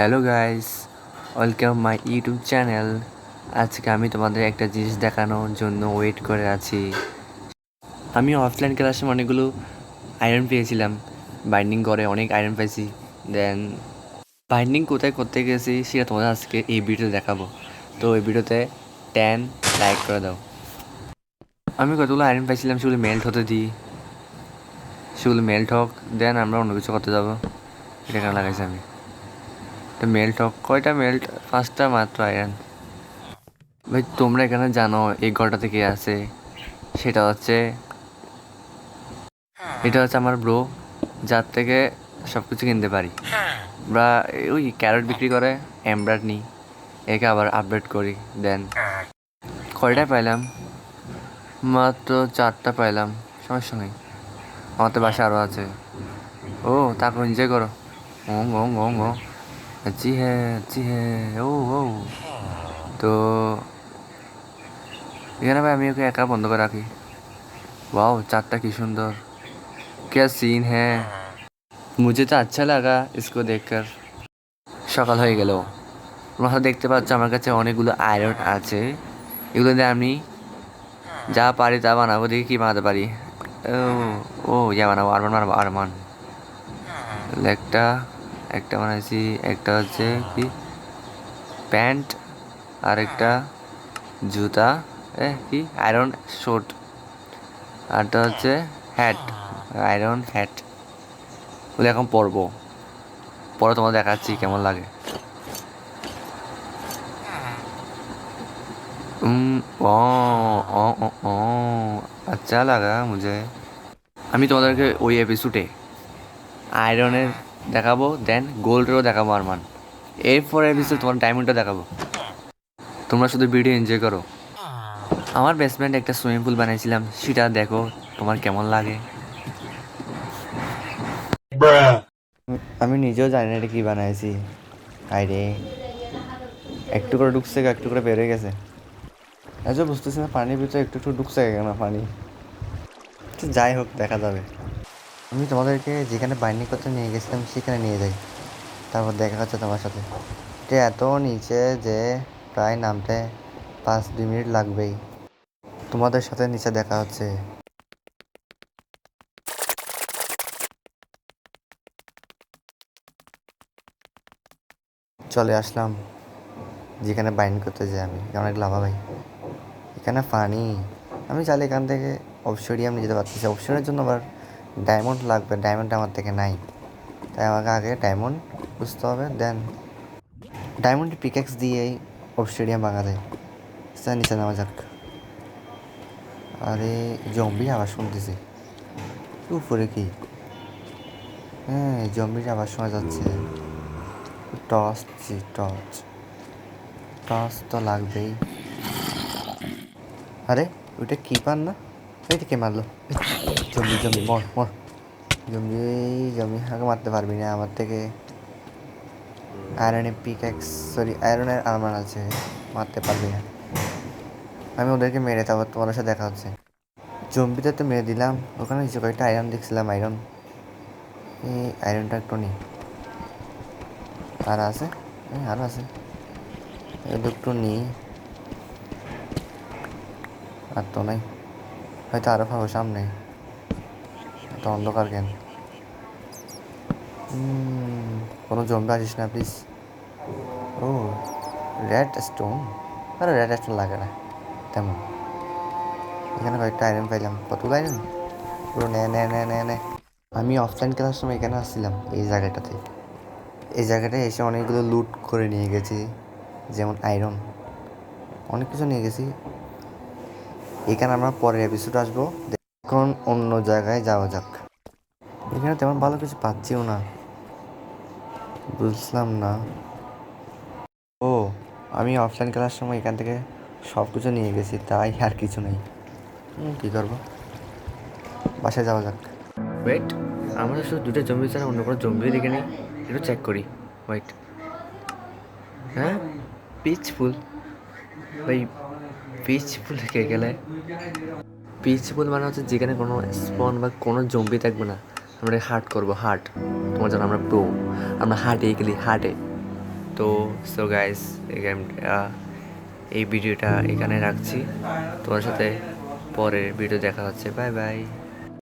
Hello guys, welcome my YouTube channel. আজকে আমি তোমাদের একটা জিনিস দেখানোর জন্য ওয়েট করে আছি। আমি অফলাইন ক্লাসে অনেকগুলো আয়রন পেয়েছিলাম, বাইন্ডিং করে অনেক আয়রন পাইছি। দেন বাইন্ডিং কোথায় করতে গেছি সেটা তোমাদের আজকে এই ভিডিওতে দেখাবো। তো এই ভিডিওতে 10 লাইক করে দাও। আমি কতগুলো আয়রন পাইছিলাম, সেগুলো মেল্ট হতে দিই, সেগুলো মেল্ট হোক, দেন আমরা অন্য কিছু করতে যাবো। এটা কেন লাগাইছি আমি? এটা মেল্ট হোক, কয়টা মেল্ট? 5টা মাত্র আয়রন। ভাই তোমরা এখানে জানো এই ঘরটা থেকে আছে, সেটা হচ্ছে আমার ব্রো, যার থেকে সব কিছু কিনতে পারি। আমরা ওই ক্যারট বিক্রি করে এমব্রাড নিই, একে আবার আপডেট করি। দেন কয়টা পাইলাম? মাত্র 4টা পাইলাম, সমস্যা নেই, আমার তো বাসা আরও আছে। ও তারপর এনজয় করো। ওং ওং ওং ও জি হ্যাঁ জি হ্যাঁ ও ও। তো এখানে ভাই আমি ওকে একা বন্ধ করে রাখি। वाओ 4টা কি সুন্দর, क्या सीन है। मुझे तो अच्छा लगा इसको देखकर। সকাল হয়ে গেল, তোমরা হয়তো দেখতে পাচ্ছ আমার কাছে অনেকগুলো আয়রন আছে। এগুলো দিয়ে আমি যা পারি তা বানাবো। দেখি কি বানাতে পারি। ও ও ইয়া বানাবো, আরমান বানাবো, আরমান। একটা একটা বানাইছি, একটা হচ্ছে কি প্যান্ট, আর একটা জুতা, কি আয়রন শর্ট, আরটা হচ্ছে হ্যাট, আয়রন হ্যাট। বলে এখন পরবো, পরে তোমাদের দেখাচ্ছি কেমন লাগে। ओ ओ ओ ओ अच्छा लगा मुझे। আমি তোমাদেরকে ওই এপিসোডে আয়রনের দেখাবো, দেন গোল্ডেরও দেখাবো আরমান। এরপর এপিসোড তোমার ডায়মন্ডটা দেখাবো। তোমরা শুধু ভিডিও এনজয় করো। আমার বেসমেন্টে একটা সুইমিং পুল বানাইছিলাম, সেটা দেখো তোমার কেমন লাগে। আমি নিজেও জানি না এটা কি বানাইছি। আরে একটু করে ঢুকছে, একটু করে বের হয়ে গেছে। আচ্ছা বুঝতেছি না পানির ভিতরে একটু একটু ঢুকছে কেন পানি। যাই হোক, দেখা যাবে। আমি তোমাদেরকে যেখানে বাইন্ডিং করতে নিয়ে গেছিলাম সেখানে নিয়ে যাই, তারপর দেখা হচ্ছে তোমার সাথে। এটা এত নিচে যে প্রায় নামতে 5-2 মিনিট লাগবেই। তোমাদের সাথে নিচে দেখা হচ্ছে। চলে আসলাম যেখানে বাইন্ড করতে যাই আমি, অনেক লাভা ভাই। এখানে ফানি, আমি চাইলে এখান থেকে অবসিডিয়াম নিয়ে যেতে পারতেছি। অবসিডিয়ামের জন্য আবার ডায়মন্ড লাগবে, ডায়মন্ড আমার থেকে নাই, তাই আমাকে আগে ডায়মন্ড খুঁজতে হবে। দেন ডায়মন্ড পিকেক্স দিয়েই অবসিডিয়াম ভাঙা যায়। নিচে নেওয়া যাক। আরে জম্বি আবার শুনতেছি উপরে, কি? হ্যাঁ জম্বির আবার শোনা যাচ্ছে। টর্চ, টর্চ টর্চ তো লাগবেই। আরে ওইটা কি পান না? এইটা কে মারলো? জম্বি জম্বি মর মর। জম্বি জম্বি আগে মারতে পারবি না আমার থেকে। আয়রনের পিক্যাক্স, সরি আয়রনের আর্মার আছে, মারতে পারবি না। আমি ওদেরকে মেরে, তারপর তোমাদের সাথে দেখা হচ্ছে। জম্বিতে তো মেরে দিলাম, ওখানে নিচে কয়েকটা আয়রন দেখছিলাম, আয়রন। এই আয়রনটা একটু নিই। আর আছে, আরও আছে, একটু নিই। আর তো নাই, হয়তো আরও পাবো সামনে। এত অন্ধকার কেন? কোনো জম্বি আসিস না প্লিজ। ও রেড স্টোন, আরে রেড স্টোন লাগে না তেমন। এখানে কয়েকটা আয়রন পাইলাম, কতগুলো আয়রন পুরো নে নে নে নে নে। আমি অফলাইন ক্লাস সময় এখানে আসছিলাম এই জায়গাটাতে। এই জায়গাটায় এসে অনেকগুলো লুট করে নিয়ে গেছি, যেমন আয়রন, অনেক কিছু নিয়ে গেছি। এখানে আমরা পরের এপিসোড আসবো। এখন অন্য জায়গায় যাওয়া যাক। এখানে তেমন ভালো কিছু পাচ্ছিও না, বুঝলাম না। ও আমি অফলাইন ক্লাস সময় এখান থেকে সব কিছু নিয়ে গেছি, তাই আর কিছু নেই। কী করবো, বাসায় যাওয়া যাক। ওয়েট, আমরা শুধু দুটো জম্বি ছাড়া অন্য কোনো জম্বিও দেখে নেই, একটু চেক করি। ওয়েট, হ্যাঁ পিচফুল, ভাই পিচফুল কে গেলে? পিচফুল মানে হচ্ছে যেখানে কোনো স্পন বা কোনো জম্বি থাকবে না। আমরা হার্ট করবো, হার্ট। তোমার জন্য আমরা প্রো, আমরা হার্টে গেলি, হার্টে। তো সো গাইস এই ভিডিওটা এখানে রাখছি, তোমার সাথে পরের ভিডিও দেখা হচ্ছে, বাই বাই।